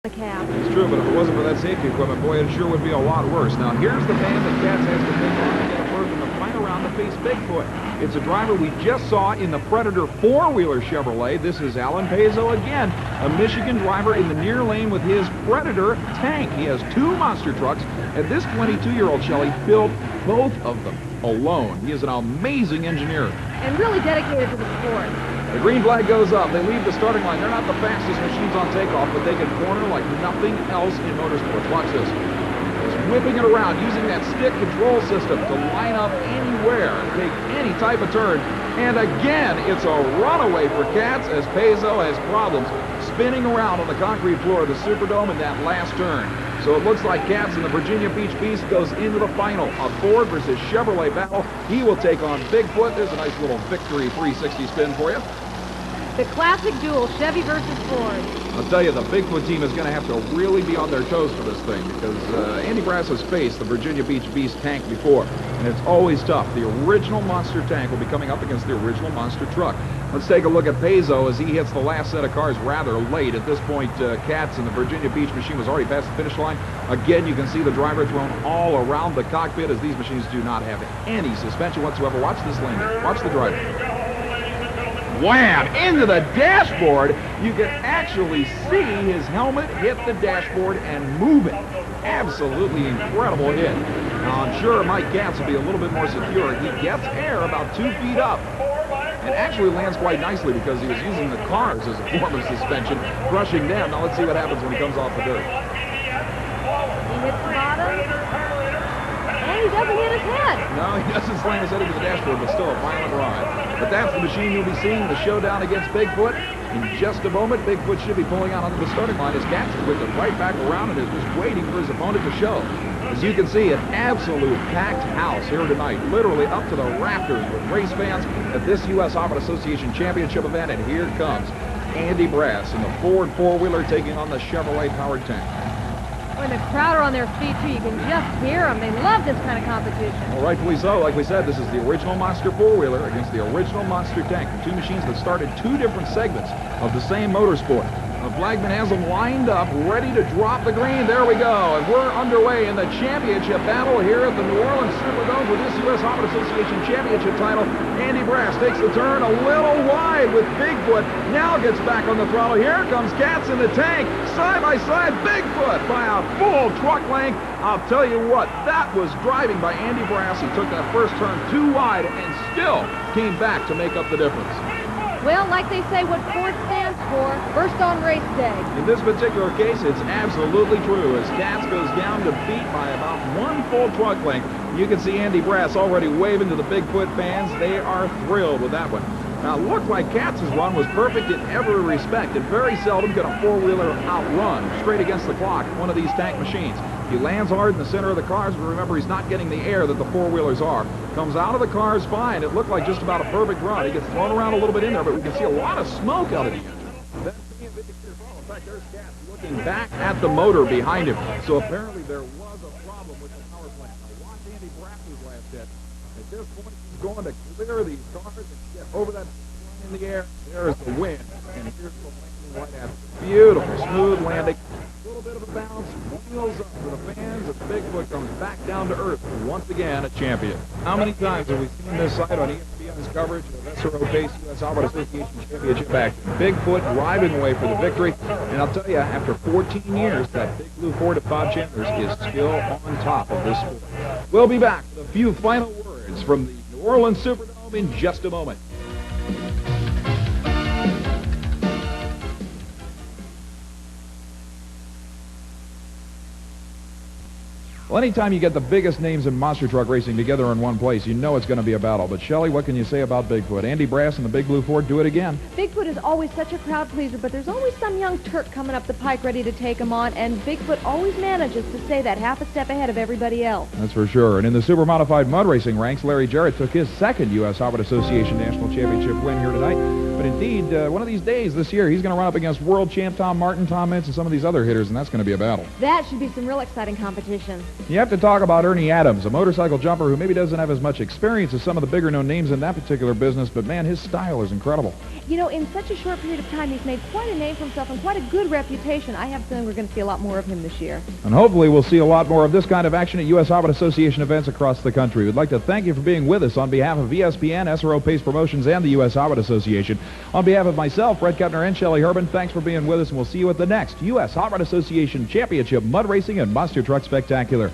the cab. It's true, but if it wasn't for that safety equipment, boy, it sure would be a lot worse. Now, here's the man that Katz has to take on to get a berth in the final round to face Bigfoot. It's a driver we just saw in the Predator four-wheeler Chevrolet. This is Alan PEZO again, a Michigan driver in the near lane with his Predator tank. He has two monster trucks, and this 22-year-old Shelley built both of them alone. He is an amazing engineer. And really dedicated to the sport. The green flag goes up. They leave the starting line. They're not the fastest machines on takeoff, but they can corner like nothing else in motorsports. Watch this. He's whipping it around, using that stick control system to line up anywhere and take any type of turn. And again, it's a runaway for Katz as PEZO has problems spinning around on the concrete floor of the Superdome in that last turn. So it looks like Katz in the Virginia Beach Beast goes into the final. A Ford versus Chevrolet battle. He will take on Bigfoot. There's a nice little victory 360 spin for you. The classic duel, Chevy versus Ford. I'll tell you, the Bigfoot team is going to have to really be on their toes for this thing because Andy Brass has faced the Virginia Beach Beast tank before, and it's always tough. The original monster tank will be coming up against the original monster truck. Let's take a look at PEZO as he hits the last set of cars rather late. At this point, Katz in the Virginia Beach machine was already past the finish line. Again, you can see the driver thrown all around the cockpit as these machines do not have any suspension whatsoever. Watch this landing. Watch the driver. Wham! Into the dashboard. You can actually see his helmet hit the dashboard and move it. Absolutely incredible hit. Now, I'm sure Mike Katz will be a little bit more secure. He gets air about 2 feet up and actually lands quite nicely because he was using the cars as a form of suspension, crushing them. Now, let's see what happens when he comes off the dirt. He hits the bottom. And he doesn't hit his head. No, he doesn't slam his head into the dashboard, but still a violent ride. But that's the machine you'll be seeing in the showdown against Bigfoot. In just a moment, Bigfoot should be pulling out onto the starting line as Katz whips it right back around and is just waiting for his opponent to show. As you can see, an absolute packed house here tonight, literally up to the rafters with race fans at this U.S. Off-Road Association Championship event. And here comes Andy Brass in the Ford four-wheeler taking on the Chevrolet powered tank. When the crowd are on their feet, too, you can just hear them. They love this kind of competition. Well, rightfully so. Like we said, this is the original monster four-wheeler against the original monster tank. The two machines that started two different segments of the same motorsport. The flagman has them lined up, ready to drop the green. There we go. And we're underway in the championship battle here at the New Orleans Superdome for this U.S. Off-Road Association Championship title. Andy Brass takes the turn a little wide with Bigfoot. Now gets back on the throttle. Here comes Katz in the tank. Side by side, Bigfoot by a full truck length. I'll tell you what, that was driving by Andy Brass. He took that first turn too wide and still came back to make up the difference. Well, like they say, what Ford stands for, first on race day. In this particular case, it's absolutely true. As Katz goes down to beat by about one full truck length, you can see Andy Brass already waving to the Bigfoot fans. They are thrilled with that one. Now, it looked like Katz's run was perfect in every respect, and very seldom can a four-wheeler outrun straight against the clock one of these tank machines. He lands hard in the center of the cars, but remember, he's not getting the air that the four-wheelers are. Comes out of the cars fine. It looked like just about a perfect run. He gets thrown around a little bit in there, but we can see a lot of smoke out of the engine. That's being in fact, there's Katz looking back at the motor behind him. So apparently there was a problem with the power plant. Now watch Andy Brass's last hit. At this point, he's going to clear these cars and get over that line in the air. There's the wind, and here's the landing right after. Beautiful, smooth landing. A little bit of a bounce, wheels up for the fans as Bigfoot comes back down to earth. Once again, a champion. How many times have we seen this sight on ESPN's coverage of SRO-based U.S. Off-Road Association Championship action? Bigfoot driving away for the victory. And I'll tell you, after 14 years, that big blue Ford of Bob Chandler's is still on top of this sport. We'll be back with a few final words from the New Orleans Superdome in just a moment. Well, anytime you get the biggest names in monster truck racing together in one place, you know it's going to be a battle. But, Shelley, what can you say about Bigfoot? Andy Brass and the Big Blue Ford do it again. Bigfoot is always such a crowd pleaser, but there's always some young Turk coming up the pike ready to take him on, and Bigfoot always manages to stay that half a step ahead of everybody else. That's for sure. And in the super modified mud racing ranks, Larry Jarrett took his second U.S. Off-Road Association National Championship win here tonight. But indeed, one of these days this year, he's going to run up against world champ Tom Martin, Tom Mintz, and some of these other hitters, and that's going to be a battle. That should be some real exciting competition. You have to talk about Ernie Adams, a motorcycle jumper who maybe doesn't have as much experience as some of the bigger-known names in that particular business, but man, his style is incredible. You know, in such a short period of time, he's made quite a name for himself and quite a good reputation. I have a feeling we're going to see a lot more of him this year. And hopefully we'll see a lot more of this kind of action at U.S. Hobbit Association events across the country. We'd like to thank you for being with us on behalf of ESPN, SRO Pace Promotions, and the U.S. Hobbit Association. On behalf of myself, Bret, Kepner, and Shelley Herman, thanks for being with us, and we'll see you at the next U.S. Hobbit Association Championship Mud Racing and Monster Truck Spectacular.